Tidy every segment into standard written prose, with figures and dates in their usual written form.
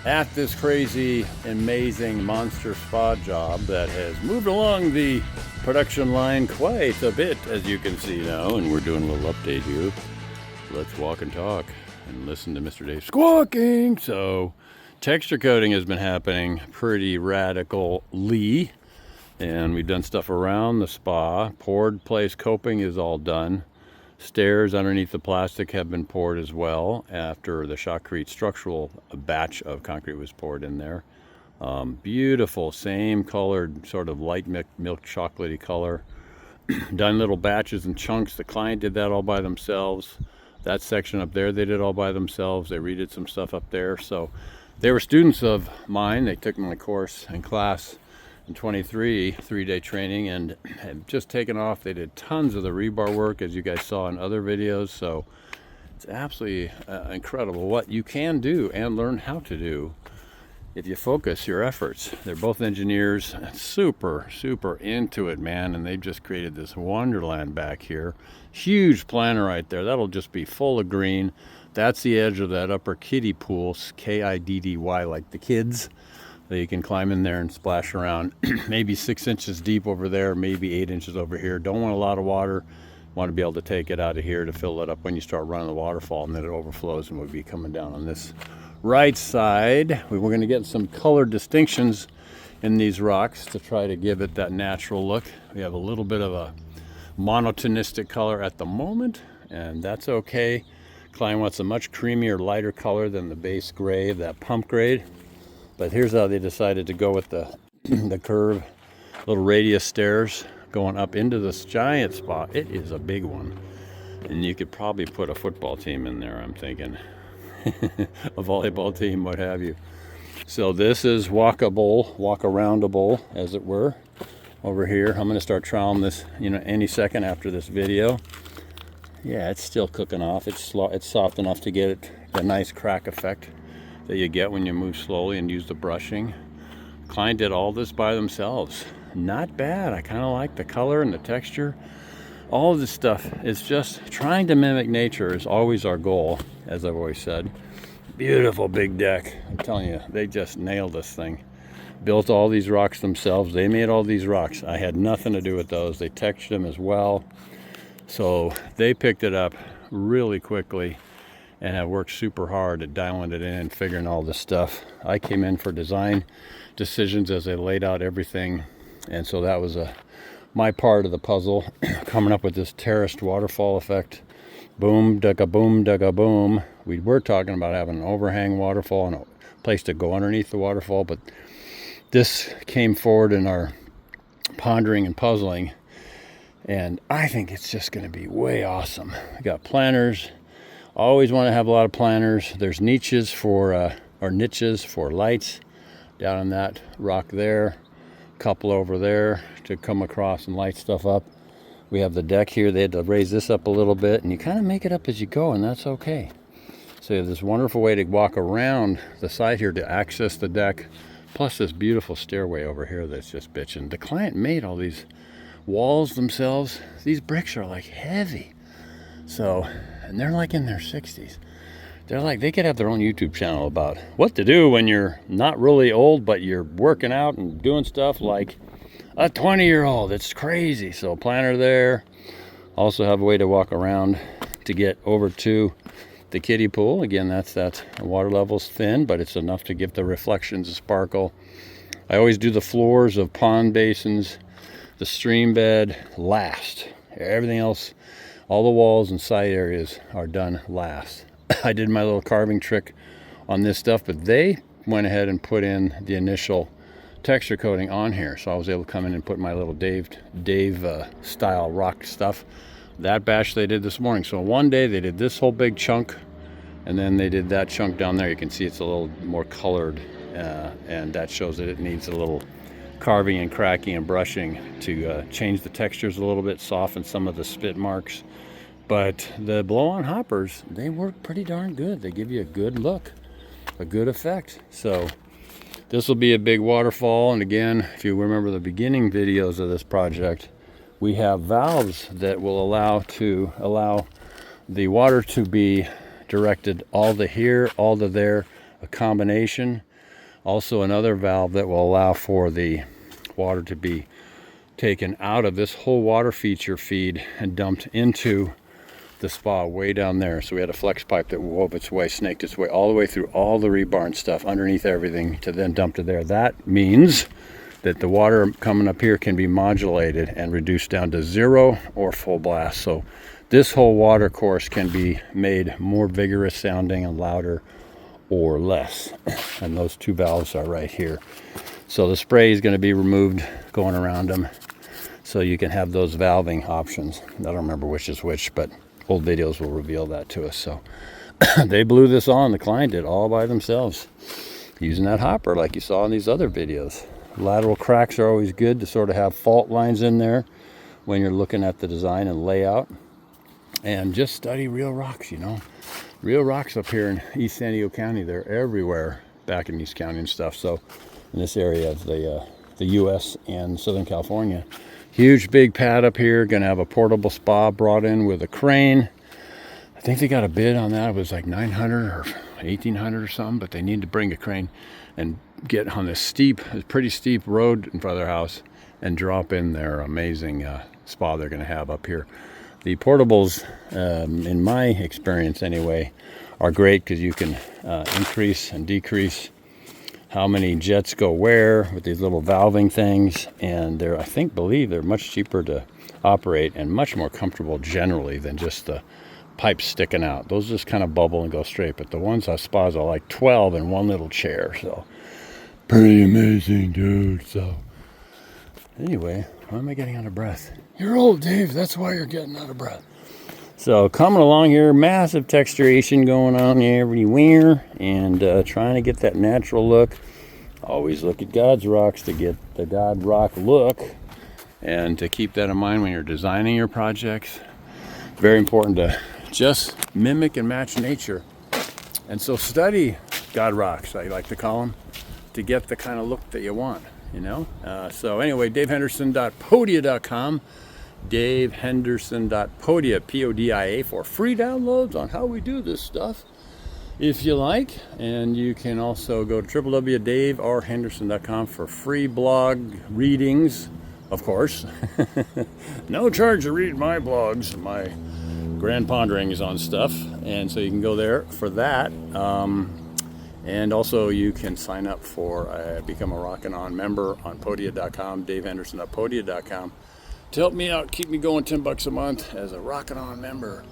at this crazy, amazing monster spa job that has moved along the production line quite a bit, as you can see now, and we're doing a little update here. Let's walk and talk and listen to Mr. Dave squawking. So texture coating has been happening pretty radically, and we've done stuff around the spa. Poured place coping is all done. Stairs underneath the plastic have been poured as well after the shotcrete structural batch of concrete was poured in there. Beautiful, same colored, sort of light milk chocolatey color. Done little batches and chunks. The client did that all by themselves. That section up there they did all by themselves. They redid some stuff up there. So they were students of mine. They took my course and class in 23, 3-day training, and had just taken off. They did tons of the rebar work, as you guys saw in other videos. So it's absolutely incredible what you can do and learn how to do if you focus your efforts. They're both engineers, super into it, man, and they've just created this wonderland back here. Huge planter right there. That'll just be full of green. That's the edge of that upper kiddie pool, Kiddy, like the kids. So you can climb in there and splash around. Maybe 6 inches deep over there, maybe 8 inches over here. Don't want a lot of water. Want to be able to take it out of here to fill it up when you start running the waterfall, and then it overflows and will be coming down on this right side. We're going to get some color distinctions in these rocks to try to give it that natural look. We have a little bit of a monotonistic color at the moment, and that's okay. Client wants a much creamier, lighter color than the base gray of that pump grade. But here's how they decided to go with the the curve, little radius stairs going up into this giant spot. It is a big one, and you could probably put a football team in there, I'm thinking. A volleyball team, what have you. So this is walk-aroundable, as it were, over here. I'm going to start troweling this, any second after this video. Yeah, it's still cooking off. It's soft enough to get it a nice crack effect that you get when you move slowly and use the brushing. Client did all this by themselves. Not bad. I kind of like the color and the texture. All of this stuff is just trying to mimic nature is always our goal, as I've always said. Beautiful big deck. I'm telling you, they just nailed this thing. Built all these rocks themselves. They made all these rocks. I had nothing to do with those. They textured them as well. So they picked it up really quickly and have worked super hard at dialing it in and figuring all this stuff. I came in for design decisions as they laid out everything, and so that was my part of the puzzle, coming up with this terraced waterfall effect. Boom, dugga boom, dugga boom. We were talking about having an overhang waterfall and a place to go underneath the waterfall, but this came forward in our pondering and puzzling, and I think it's just going to be way awesome. We got planters. Always want to have a lot of planters. There's niches for lights down on that rock there. A couple over there to come across and light stuff up. We have the deck here. They had to raise this up a little bit, and you kind of make it up as you go, and that's okay. So you have this wonderful way to walk around the side here to access the deck, plus this beautiful stairway over here that's just bitching. The client made all these walls themselves. These bricks are like heavy. So, and they're like in their 60s. They're like, they could have their own YouTube channel about what to do when you're not really old, but you're working out and doing stuff like a 20-year-old. It's crazy. So planter there. Also have a way to walk around to get over to the kiddie pool. Again, that's water level's thin, but it's enough to give the reflections a sparkle. I always do the floors of pond basins, the stream bed last. Everything else, all the walls and side areas are done last. I did my little carving trick on this stuff, but they went ahead and put in the initial texture coating on here. So I was able to come in and put my little Dave style rock stuff. That batch they did this morning. So one day they did this whole big chunk, and then they did that chunk down there. You can see it's a little more colored, and that shows that it needs a little carving and cracking and brushing to change the textures a little bit, soften some of the spit marks. But the blow-on hoppers, they work pretty darn good. They give you a good look, a good effect. So this will be a big waterfall. And again, if you remember the beginning videos of this project, we have valves that will allow the water to be directed all to here, all to there, a combination. Also another valve that will allow for the water to be taken out of this whole water feature feed and dumped into the spa way down there. So we had a flex pipe that wove its way, snaked its way all the way through all the rebar and stuff underneath everything to then dump to there. That means that the water coming up here can be modulated and reduced down to 0 or full blast. So this whole water course can be made more vigorous sounding and louder or less. And those two valves are right here. So the spray is going to be removed going around them, so you can have those valving options. I don't remember which is which, but old videos will reveal that to us. So they blew this on, the client did, all by themselves, using that hopper like you saw in these other videos. Lateral cracks are always good to sort of have fault lines in there when you're looking at the design and layout. And just study real rocks, you know. Real rocks up here in East San Diego County, they're everywhere back in East County and stuff. So in this area of the U.S. and Southern California. Huge big pad up here, gonna have a portable spa brought in with a crane. I think they got a bid on that. It was like 900 or 1800 or something, but they need to bring a crane and get on this pretty steep road in front of their house and drop in their amazing spa they're gonna have up here. The portables, in my experience anyway, are great because you can increase and decrease how many jets go where with these little valving things, and they're, I believe they're much cheaper to operate and much more comfortable generally than just the pipes sticking out. Those just kind of bubble and go straight, but the ones on spas are like 12 in one little chair, so pretty amazing, dude. So anyway, why am I getting out of breath? You're old, Dave, that's why you're getting out of breath. So coming along here, massive texturation going on everywhere, and trying to get that natural look. Always look at God's rocks to get the God rock look, and to keep that in mind when you're designing your projects. Very important to just mimic and match nature. And so study God rocks, I like to call them, to get the kind of look that you want, you know. So anyway, davehenderson.podia.com. davehenderson.podia, Podia, for free downloads on how we do this stuff if you like. And you can also go to www.davehenderson.com for free blog readings, of course. No charge to read my blogs, my grand ponderings on stuff, and so you can go there for that. And also you can sign up for become a Rockin' On member on podia.com, davehenderson.podia.com, to help me out, keep me going, $10 a month as a Rockin' On member.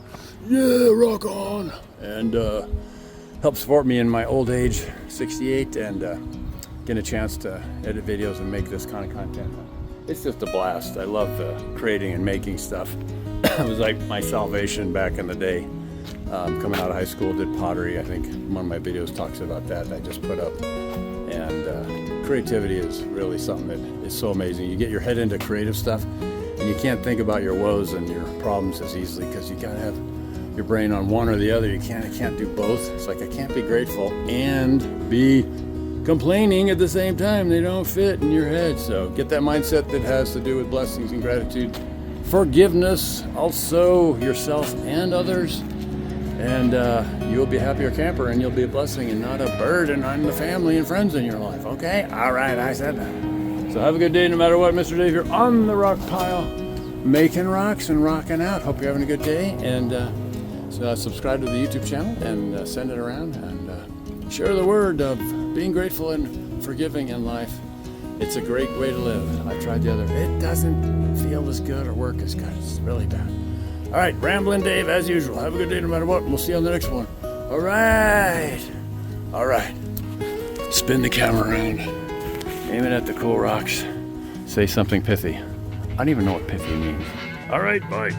Yeah, rock on! And help support me in my old age, 68, and get a chance to edit videos and make this kind of content. It's just a blast. I love creating and making stuff. It was like my salvation back in the day. Coming out of high school, did pottery. I think one of my videos talks about that I just put up. And creativity is really something that is so amazing. You get your head into creative stuff, and you can't think about your woes and your problems as easily because you gotta have your brain on one or the other. You can't do both. It's like I can't be grateful and be complaining at the same time. They don't fit in your head. So get that mindset that has to do with blessings and gratitude, forgiveness, also yourself and others, and you'll be a happier camper, and you'll be a blessing and not a burden on the family and friends in your life. Okay? All right, I said that. So have a good day no matter what. Mr. Dave here on the rock pile, making rocks and rocking out. Hope you're having a good day, and subscribe to the YouTube channel and send it around, and share the word of being grateful and forgiving in life. It's a great way to live. I tried the other. It doesn't feel as good or work as good. It's really bad. All right, Ramblin' Dave as usual. Have a good day no matter what. We'll see you on the next one. All right. All right. Spin the camera around. Aim it at the cool rocks. Say something pithy. I don't even know what pithy means. All right, bye.